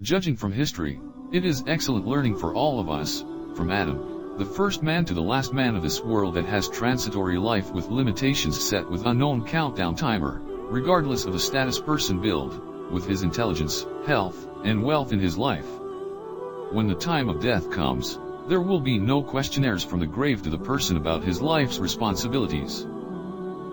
Judging from history, it is excellent learning for all of us, from Adam, the first man, to the last man of this world that has transitory life with limitations set with unknown countdown timer, regardless of the status person build, with his intelligence, health, and wealth in his life. When the time of death comes, there will be no questionnaires from the grave to the person about his life's responsibilities.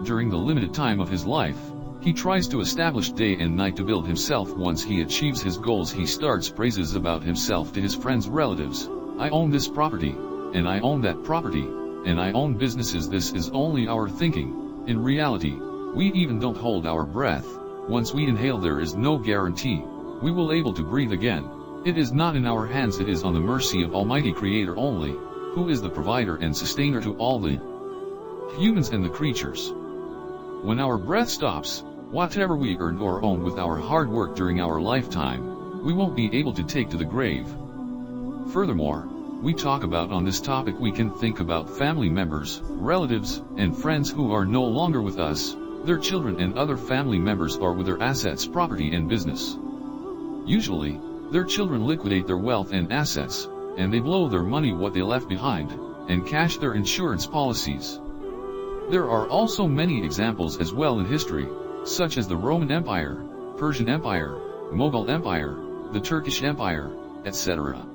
During the limited time of his life, he tries to establish day and night to build himself. Once he achieves his goals, he starts praises about himself to his friends, relatives. I own this property, and I own that property, and I own businesses. This is only our thinking. In reality, we even don't hold our breath. Once we inhale, there is no guarantee we will able to breathe again. It is not in our hands, it is on the mercy of Almighty Creator only, who is the provider and sustainer to all the humans and the creatures. When our breath stops, whatever we earned or own with our hard work during our lifetime, we won't be able to take to the grave. Furthermore, we talk about on this topic, we can think about family members, relatives, and friends who are no longer with us. Their children and other family members are with their assets, property, and business. Usually, their children liquidate their wealth and assets, and they blow their money, what they left behind, and cash their insurance policies. There are also many examples as well in history, such as the Roman Empire, Persian Empire, Mughal Empire, the Turkish Empire, etc.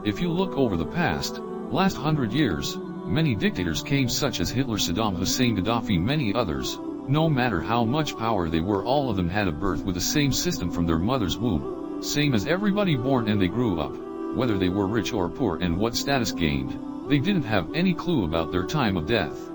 If you look over the last 100 years, many dictators came, such as Hitler, Saddam Hussein, Gaddafi, many others. No matter how much power they were, all of them had a birth with the same system from their mother's womb, same as everybody born, and they grew up, whether they were rich or poor and what status gained, they didn't have any clue about their time of death.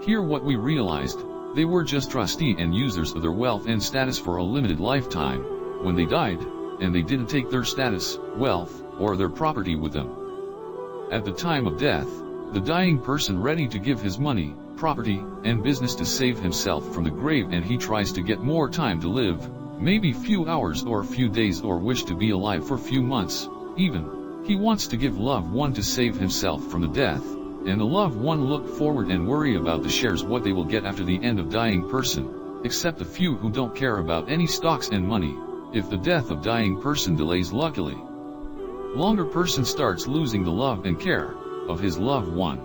Here what we realized, they were just trustee and users of their wealth and status for a limited lifetime. When they died, and they didn't take their status, wealth, or their property with them. At the time of death, the dying person ready to give his money, property, and business to save himself from the grave, and he tries to get more time to live, maybe few hours or few days, or wish to be alive for few months, even. He wants to give loved one to save himself from the death, and the loved one look forward and worry about the shares, what they will get after the end of dying person, except a few who don't care about any stocks and money. If the death of dying person delays, luckily, longer person starts losing the love and care of his loved one.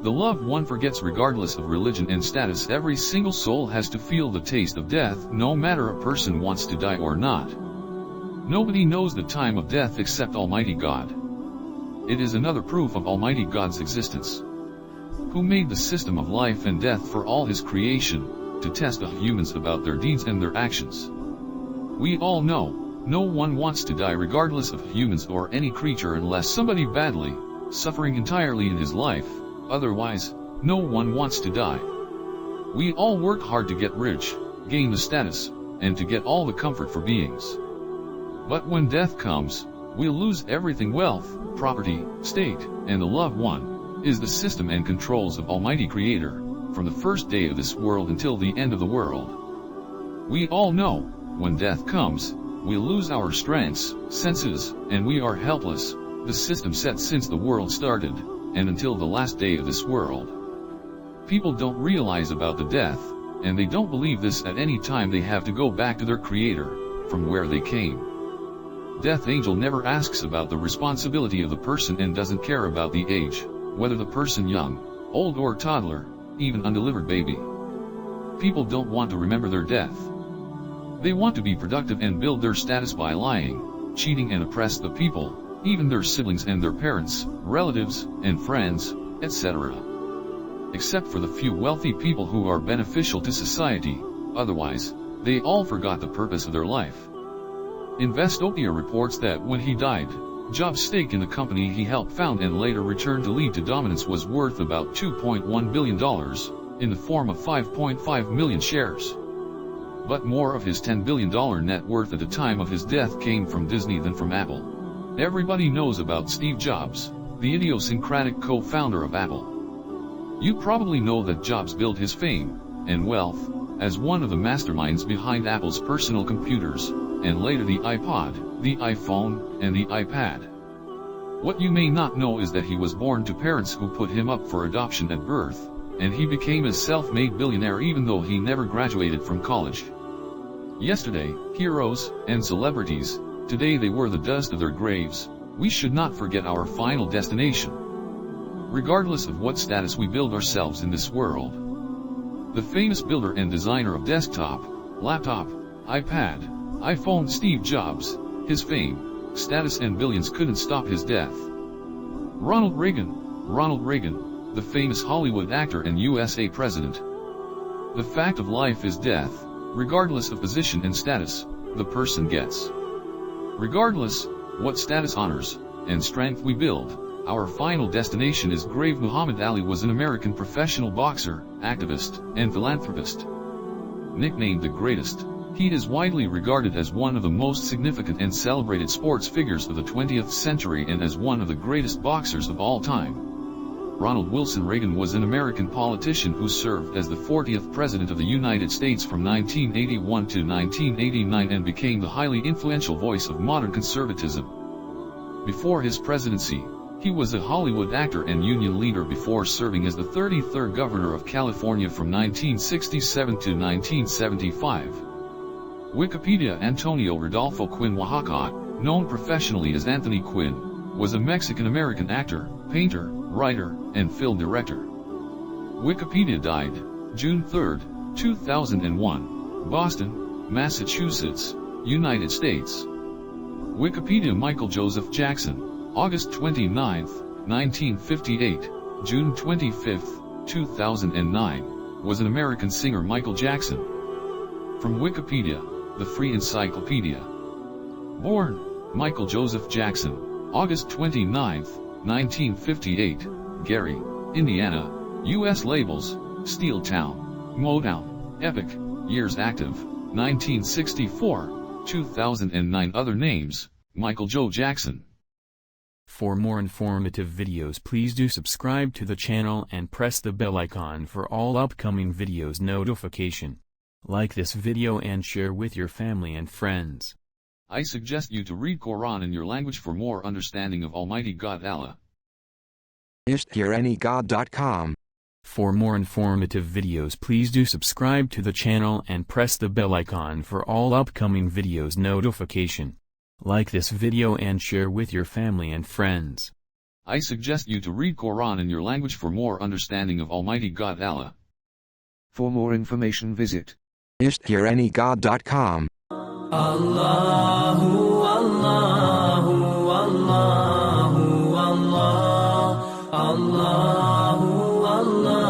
The loved one forgets, regardless of religion and status. Every single soul has to feel the taste of death, no matter a person wants to die or not. Nobody knows the time of death except Almighty God. It is another proof of Almighty God's existence, who made the system of life and death for all his creation, to test the humans about their deeds and their actions. We all know, no one wants to die, regardless of humans or any creature, unless somebody badly suffering entirely in his life. Otherwise, no one wants to die. We all work hard to get rich, gain the status, and to get all the comfort for beings. But when death comes, we'll lose everything: wealth, property, state, and the loved one. Is the system and controls of Almighty Creator, from the first day of this world until the end of the world. We all know, when death comes, we'll lose our strengths, senses, and we are helpless. The system set since the world started, and until the last day of this world. People don't realize about the death, and they don't believe this. At any time they have to go back to their Creator, from where they came. Death angel never asks about the responsibility of the person and doesn't care about the age, whether the person young, old, or toddler, even undelivered baby. People don't want to remember their death. They want to be productive and build their status by lying, cheating, and oppress the people, even their siblings and their parents, relatives, and friends, etc. Except for the few wealthy people who are beneficial to society. Otherwise, they all forgot the purpose of their life. Investopia reports that when he died, Jobs' stake in the company he helped found and later returned to lead to dominance was worth about $2.1 billion, in the form of 5.5 million shares. But more of his $10 billion net worth at the time of his death came from Disney than from Apple. Everybody knows about Steve Jobs, the idiosyncratic co-founder of Apple. You probably know that Jobs built his fame and wealth as one of the masterminds behind Apple's personal computers, and later the iPod, the iPhone, and the iPad. What you may not know is that he was born to parents who put him up for adoption at birth, and he became a self-made billionaire even though he never graduated from college. Yesterday, heroes and celebrities Today they were the dust of their graves. We should not forget our final destination. Regardless of what status we build ourselves in this world. The famous builder and designer of desktop, laptop, iPad, iPhone Steve Jobs, his fame, status and billions couldn't stop his death. Ronald Reagan, the famous Hollywood actor and USA president. The fact of life is death, regardless of position and status, the person gets. Regardless, what status, honors, and strength we build, our final destination is grave. Muhammad Ali was an American professional boxer, activist, and philanthropist. Nicknamed the greatest, he is widely regarded as one of the most significant and celebrated sports figures of the 20th century and as one of the greatest boxers of all time. Ronald Wilson Reagan was an American politician who served as the 40th President of the United States from 1981 to 1989 and became the highly influential voice of modern conservatism. Before his presidency, he was a Hollywood actor and union leader before serving as the 33rd Governor of California from 1967 to 1975. Wikipedia. Antonio Rodolfo Quinn Oaxaca, known professionally as Anthony Quinn, was a Mexican-American actor, painter, writer, and film director. Wikipedia died June 3, 2001, Boston, Massachusetts, United States. Wikipedia. Michael Joseph Jackson, August 29, 1958, June 25, 2009, was an American singer. Michael Jackson. From Wikipedia, the free encyclopedia. Born, Michael Joseph Jackson, August 29, 1958, Gary, Indiana, U.S. Labels, Steel Town, Motown, Epic, years active, 1964, 2009. Other names, Michael Joe Jackson. For more informative videos, please do subscribe to the channel and press the bell icon for all upcoming videos notification. Like this video and share with your family and friends. I suggest you to read Quran in your language for more understanding of Almighty God Allah. IshtHereAnyGod.com. For more informative videos, please do subscribe to the channel and press the bell icon for all upcoming videos notification. Like this video and share with your family and friends. I suggest you to read Quran in your language for more understanding of Almighty God Allah. For more information visit IshtHereAnyGod.com. Allahu, Allahu, Allahu, Allah, Allahu, Allah.